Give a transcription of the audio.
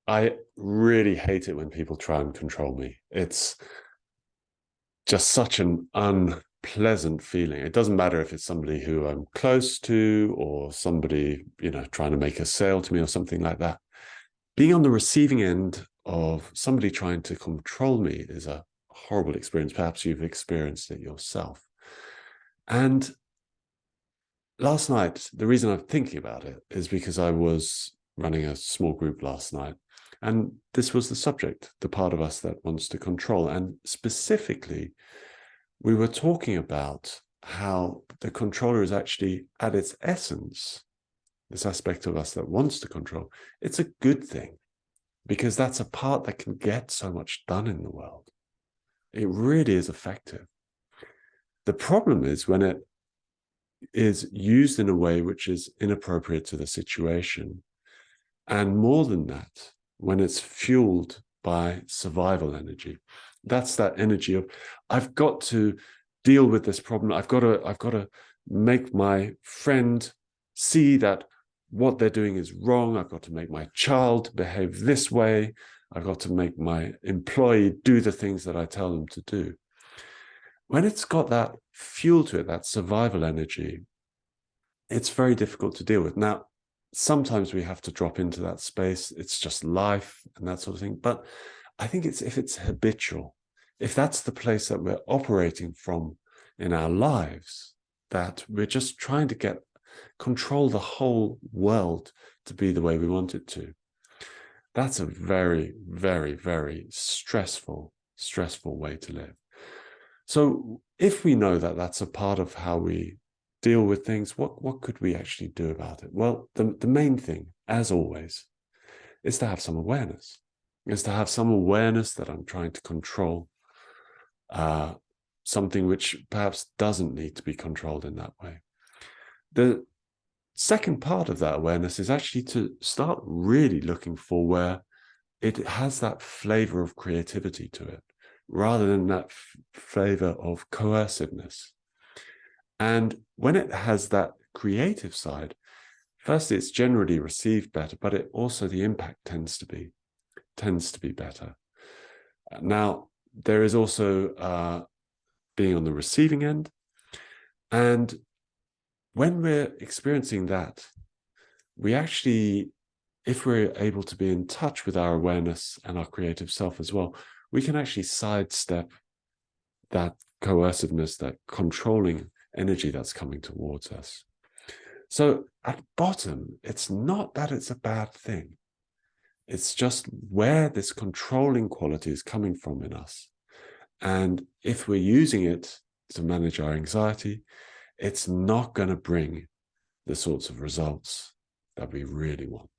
I really hate it when people try and control me. It's just such an unpleasant feeling. It doesn't matter if it's somebody who I'm close to or somebody, trying to make a sale to me or something like that. Being on the receiving end of somebody trying to control me is a horrible experience. Perhaps you've experienced it yourself. And last night, the reason I'm thinking about it is because I was running a small group last night, and this was the subject, the part of us that wants to control. And specifically, we were talking about how the controller is actually, at its essence, this aspect of us that wants to control, it's a good thing, because that's a part that can get so much done in the world. It really is effective. The problem is when it is used in a way which is inappropriate to the situation. And more than that, when it's fueled by survival energy. That's that energy of, I've got to deal with this problem. I've got to make my friend see that what they're doing is wrong. I've got to make my child behave this way. I've got to make my employee do the things that I tell them to do. When it's got that fuel to it, that survival energy, it's very difficult to deal with. Now, sometimes we have to drop into that space. It's just life and that sort of thing. But I think if it's habitual, if that's the place that we're operating from in our lives, that we're just trying to control the whole world to be the way we want it to, that's a very, very, very stressful way to live. So if we know that that's a part of how we deal with things, what could we actually do about it? Well, the main thing, as always, is to have some awareness. Is to have some awareness that I'm trying to control something which perhaps doesn't need to be controlled in that way. The second part of that awareness is actually to start really looking for where it has that flavor of creativity to it, rather than that flavor of coerciveness. And when it has that creative side, firstly, it's generally received better, but it also, the impact tends to be better. Now, there is also being on the receiving end. And when we're experiencing that, we actually, if we're able to be in touch with our awareness and our creative self as well, we can actually sidestep that coerciveness, that controlling energy that's coming towards us. So at bottom, it's not that it's a bad thing. It's just where this controlling quality is coming from in us. And if we're using it to manage our anxiety, it's not going to bring the sorts of results that we really want.